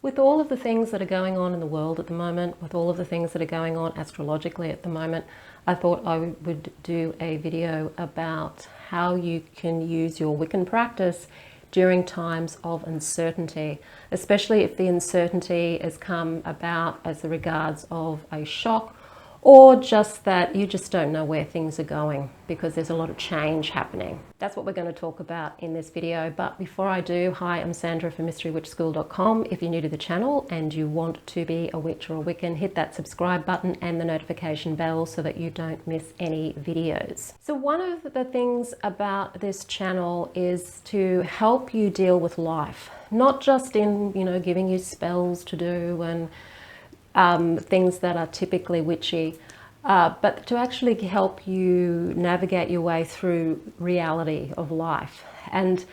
With all of the things that are going on in the world at the moment, with all of the things that are going on astrologically at the moment, I thought I would do a video about how you can use your Wiccan practice during times of uncertainty, especially if the uncertainty has come about as regards of a shock, or just that you just don't know where things are going because there's a lot of change happening. That's what we're going to talk about in this video. But before I do, hi, I'm Sandra from MysteryWitchSchool.com. If you're new to the channel and you want to be a witch or a Wiccan, hit that subscribe button and the notification bell so that you don't miss any videos. So one of the things about this channel is to help you deal with life, not just in, giving you spells to do and things that are typically witchy, but to actually help you navigate your way through reality of life. And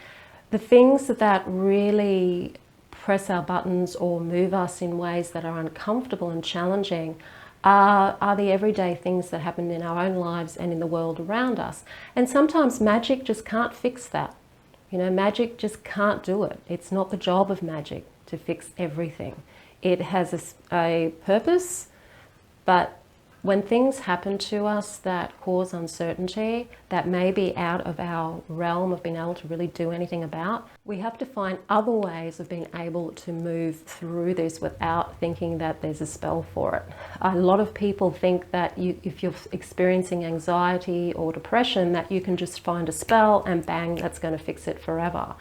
the things that really press our buttons or move us in ways that are uncomfortable and challenging are the everyday things that happen in our own lives and in the world around us. And sometimes magic just can't fix that. Magic just can't do it. It's not the job of magic to fix everything. It has a purpose, but when things happen to us that cause uncertainty, that may be out of our realm of being able to really do anything about, we have to find other ways of being able to move through this without thinking that there's a spell for it. A lot of people think that if you're experiencing anxiety or depression, that you can just find a spell and bang, that's going to fix it forever.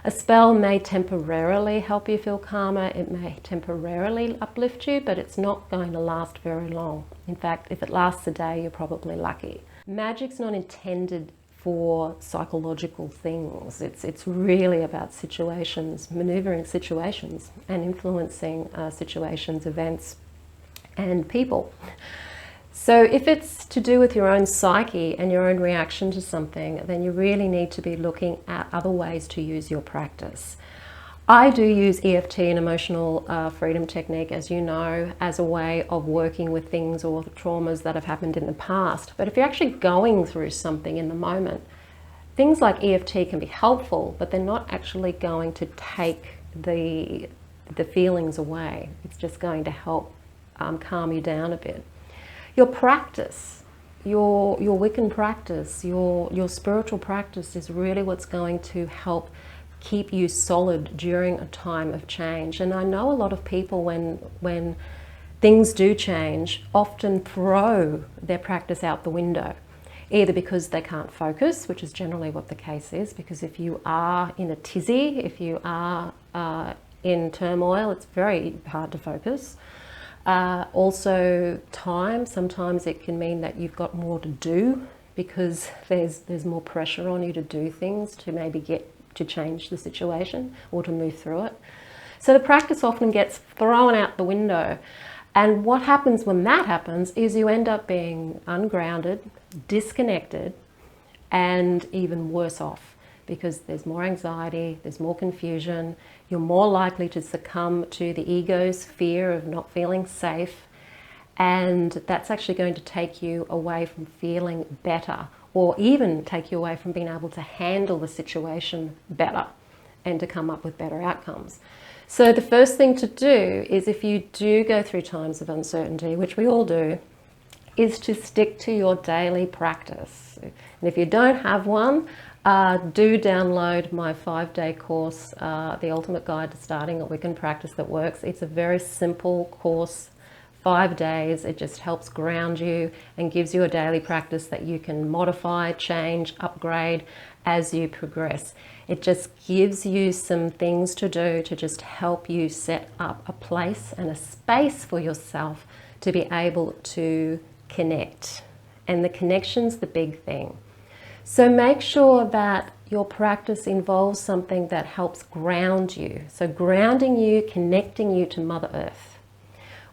A spell may temporarily help you feel calmer, it may temporarily uplift you, but it's not going to last very long. In fact, if it lasts a day, you're probably lucky. Magic's not intended for psychological things. It's really about situations, maneuvering situations and influencing situations, events, and people. So if it's to do with your own psyche and your own reaction to something, then you really need to be looking at other ways to use your practice. I do use EFT and emotional freedom technique, as you know, as a way of working with things or traumas that have happened in the past. But if you're actually going through something in the moment, things like EFT can be helpful, but they're not actually going to take the feelings away. It's just going to help calm you down a bit. Your practice, your Wiccan practice, your spiritual practice is really what's going to help keep you solid during a time of change. And I know a lot of people, when things do change, often throw their practice out the window, either because they can't focus, which is generally what the case is, because if you are in a tizzy, if you are in turmoil, it's very hard to focus. Also time, sometimes it can mean that you've got more to do because there's more pressure on you to do things to maybe get to change the situation or to move through it. So the practice often gets thrown out the window, and what happens when that happens is you end up being ungrounded, disconnected, and even worse off, because there's more anxiety, there's more confusion, you're more likely to succumb to the ego's fear of not feeling safe, and that's actually going to take you away from feeling better, or even take you away from being able to handle the situation better and to come up with better outcomes. So the first thing to do is, if you do go through times of uncertainty, which we all do, is to stick to your daily practice. And if you don't have one, do download my 5-day course, The Ultimate Guide to Starting a Wiccan Practice That Works. It's a very simple course, 5 days. It just helps ground you and gives you a daily practice that you can modify, change, upgrade as you progress. It just gives you some things to do to just help you set up a place and a space for yourself to be able to connect. And the connection's the big thing. So make sure that your practice involves something that helps ground you. So grounding you, connecting you to Mother Earth.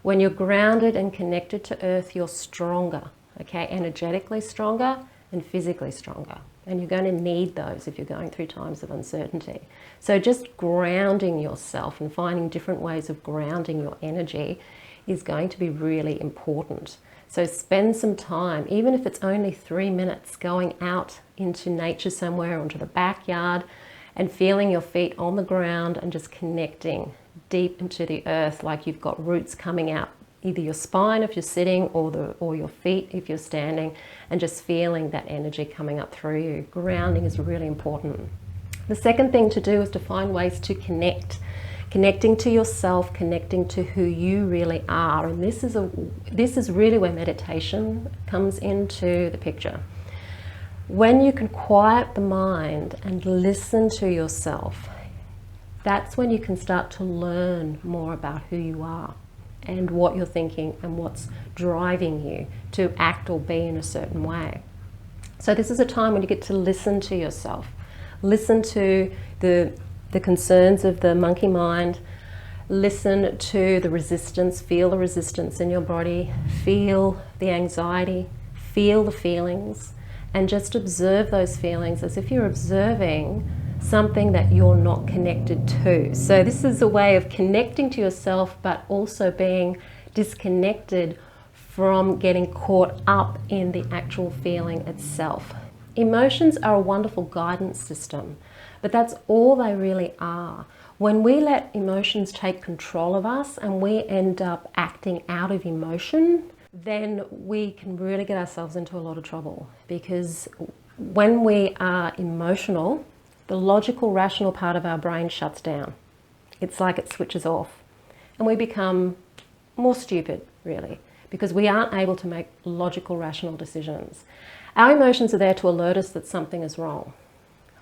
When you're grounded and connected to Earth, you're stronger, okay? Energetically stronger and physically stronger. And you're going to need those if you're going through times of uncertainty. So just grounding yourself and finding different ways of grounding your energy is going to be really important. So spend some time, even if it's only 3 minutes, going out into nature somewhere, onto the backyard, and feeling your feet on the ground and just connecting deep into the earth, like you've got roots coming out either your spine if you're sitting, or your feet if you're standing, and just feeling that energy coming up through you. Grounding is really important. The second thing to do is to find ways to connecting to yourself, connecting to who you really are. And this is really where meditation comes into the picture. When you can quiet the mind and listen to yourself, that's when you can start to learn more about who you are and what you're thinking and what's driving you to act or be in a certain way. So this is a time when you get to listen to yourself. Listen to the concerns of the monkey mind. Listen to the resistance. Feel the resistance in your body. Feel the anxiety. Feel the feelings. And just observe those feelings as if you're observing something that you're not connected to. So this is a way of connecting to yourself, but also being disconnected from getting caught up in the actual feeling itself. Emotions are a wonderful guidance system, but that's all they really are. When we let emotions take control of us and we end up acting out of emotion, then we can really get ourselves into a lot of trouble, because when we are emotional, the logical, rational part of our brain shuts down. It's like it switches off, and we become more stupid, really, because we aren't able to make logical, rational decisions. Our emotions are there to alert us that something is wrong.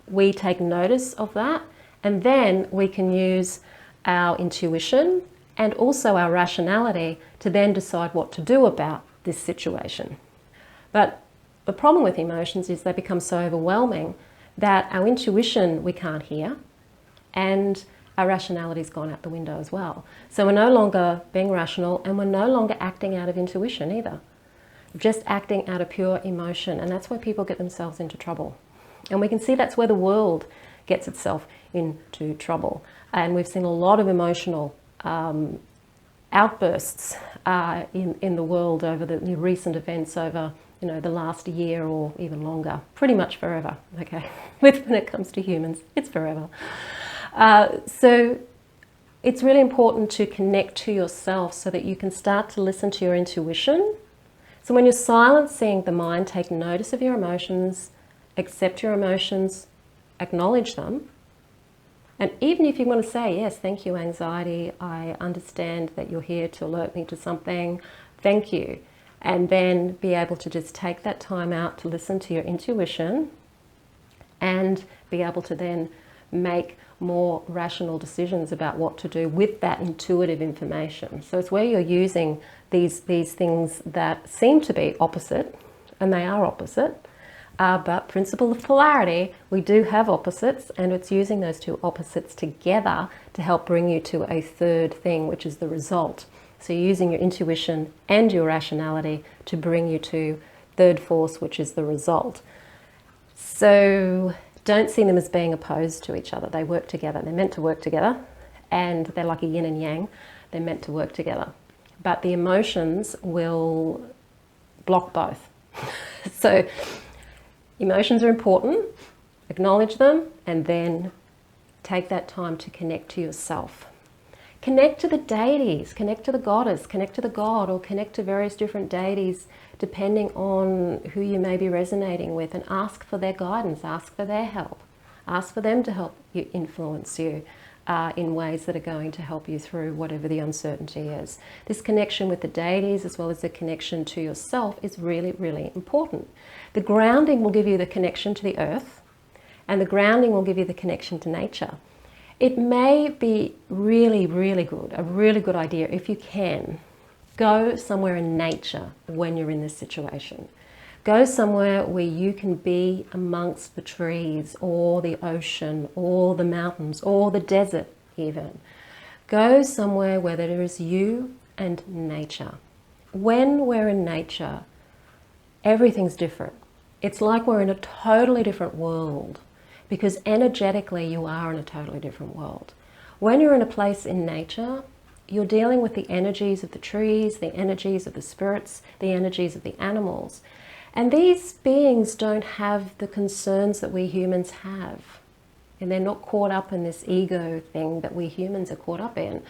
We take notice of that, and then we can use our intuition and also our rationality to then decide what to do about this situation. But the problem with emotions is they become so overwhelming that our intuition we can't hear, and our rationality's gone out the window as well. So we're no longer being rational, and we're no longer acting out of intuition either. We're just acting out of pure emotion, and that's where people get themselves into trouble. And we can see that's where the world gets itself into trouble. And we've seen a lot of emotional outbursts in the world over the recent events over the last year or even longer, pretty much forever, okay? When it comes to humans, it's forever. So it's really important to connect to yourself so that you can start to listen to your intuition. So when you're silencing the mind, take notice of your emotions, accept your emotions, acknowledge them. And even if you want to say, yes, thank you, anxiety, I understand that you're here to alert me to something, thank you. And then be able to just take that time out to listen to your intuition and be able to then make more rational decisions about what to do with that intuitive information. So it's where you're using these things that seem to be opposite, and they are opposite, but principle of polarity, we do have opposites, and it's using those two opposites together to help bring you to a third thing, which is the result. So you're using your intuition and your rationality to bring you to third force, which is the result. So don't see them as being opposed to each other. They work together. They're meant to work together, and they're like a yin and yang. They're meant to work together. But the emotions will block both. So emotions are important. Acknowledge them, and then take that time to connect to yourself. Connect to the deities, connect to the goddess, connect to the god, or connect to various different deities depending on who you may be resonating with, and ask for their guidance, ask for their help. Ask for them to help you, influence you in ways that are going to help you through whatever the uncertainty is. This connection with the deities as well as the connection to yourself is really, really important. The grounding will give you the connection to the earth, and the grounding will give you the connection to nature. It may be really, really good, a really good idea if you can go somewhere in nature when you're in this situation. Go somewhere where you can be amongst the trees or the ocean or the mountains or the desert even. Go somewhere where there is you and nature. When we're in nature, everything's different. It's like we're in a totally different world, because energetically you are in a totally different world. When you're in a place in nature, you're dealing with the energies of the trees, the energies of the spirits, the energies of the animals. And these beings don't have the concerns that we humans have. and they're not caught up in this ego thing that we humans are caught up in.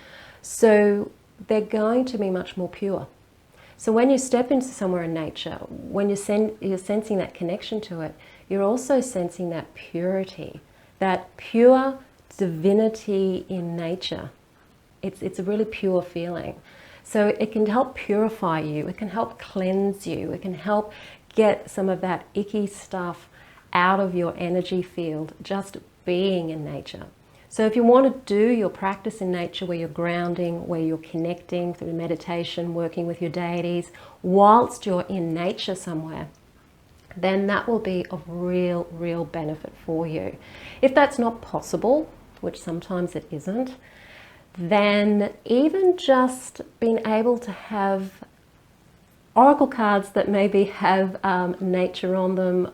So they're going to be much more pure. So when you step into somewhere in nature, when you're sensing that connection to it, you're also sensing that purity, that pure divinity in nature. It's a really pure feeling. So it can help purify you, it can help cleanse you, it can help get some of that icky stuff out of your energy field, just being in nature. So if you want to do your practice in nature where you're grounding, where you're connecting through meditation, working with your deities, whilst you're in nature somewhere, then that will be of real benefit for you. If that's not possible, which sometimes it isn't, then even just being able to have oracle cards that maybe have nature on them,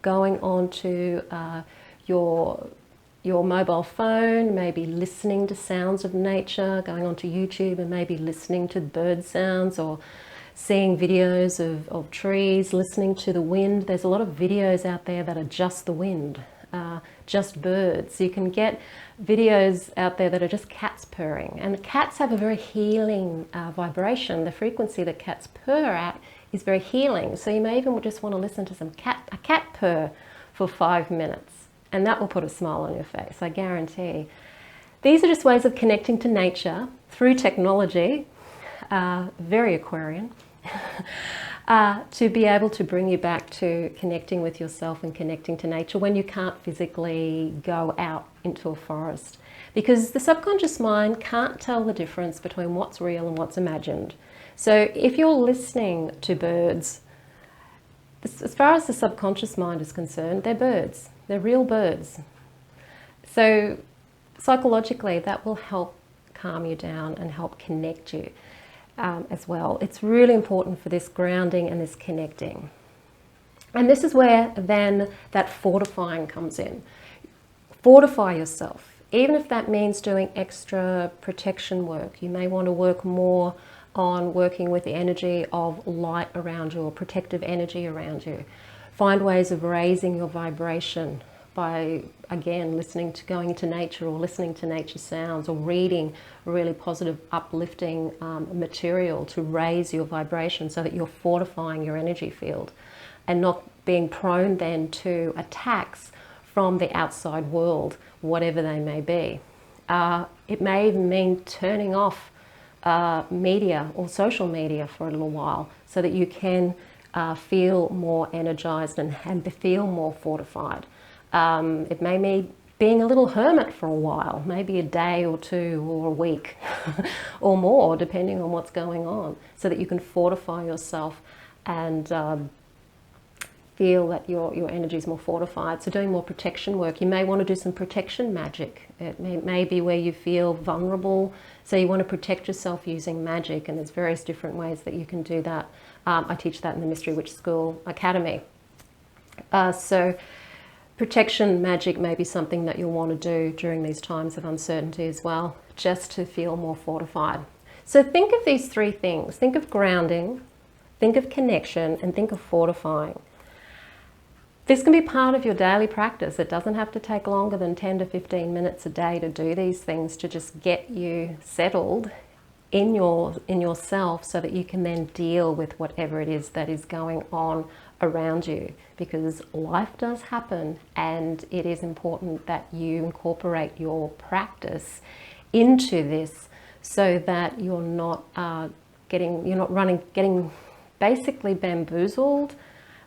going on to your mobile phone, maybe listening to sounds of nature, going onto YouTube and maybe listening to bird sounds or seeing videos of trees, listening to the wind. There's a lot of videos out there that are just the wind, just birds. You can get videos out there that are just cats purring, and cats have a very healing vibration. The frequency that cats purr at is very healing. So you may even just want to listen to a cat purr for 5 minutes. And that will put a smile on your face, I guarantee. These are just ways of connecting to nature through technology, very Aquarian, to be able to bring you back to connecting with yourself and connecting to nature when you can't physically go out into a forest. Because the subconscious mind can't tell the difference between what's real and what's imagined. So if you're listening to birds, as far as the subconscious mind is concerned, they're birds. They're real birds. So psychologically, that will help calm you down and help connect you as well. It's really important for this grounding and this connecting. And this is where then that fortifying comes in. Fortify yourself. Even if that means doing extra protection work, you may want to work more on working with the energy of light around you or protective energy around you. Find ways of raising your vibration by, again, going into nature or listening to nature sounds or reading really positive, uplifting material to raise your vibration so that you're fortifying your energy field and not being prone then to attacks from the outside world, whatever they may be. It may even mean turning off media or social media for a little while so that you can feel more energized and feel more fortified. It may mean being a little hermit for a while, maybe a day or two or a week or more, depending on what's going on, so that you can fortify yourself and feel that your energy is more fortified. So doing more protection work. You may want to do some protection magic. It may be where you feel vulnerable, so you want to protect yourself using magic, and there's various different ways that you can do that. I teach that in the Mystery Witch School Academy. So protection magic may be something that you'll want to do during these times of uncertainty as well, just to feel more fortified. So think of these three things. Think of grounding, think of connection, and think of fortifying. This can be part of your daily practice. It doesn't have to take longer than 10 to 15 minutes a day to do these things, to just get you settled in yourself so that you can then deal with whatever it is that is going on around you, because life does happen, and it is important that you incorporate your practice into this so that you're not getting basically bamboozled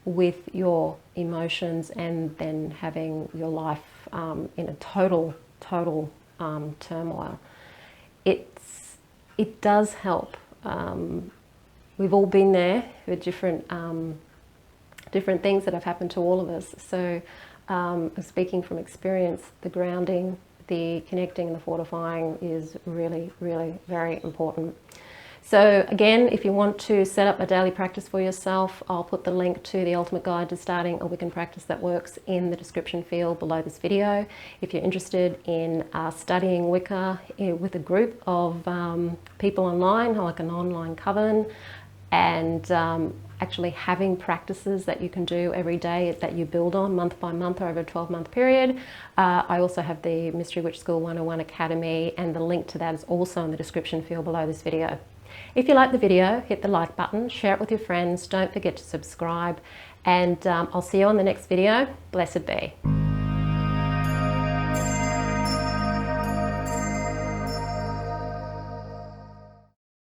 with your emotions and then having your life in a total turmoil. It does help. We've all been there with different things that have happened to all of us. So speaking from experience, the grounding, the connecting and the fortifying is really, really very important. So again, if you want to set up a daily practice for yourself, I'll put the link to the Ultimate Guide to Starting a Wiccan Practice That Works in the description field below this video. If you're interested in studying Wicca with a group of people online, like an online coven, and actually having practices that you can do every day that you build on month by month or over a 12-month period. I also have the Mystery Witch School 101 Academy, and the link to that is also in the description field below this video. If you like the video, hit the like button, share it with your friends, don't forget to subscribe, and I'll see you on the next video. Blessed be.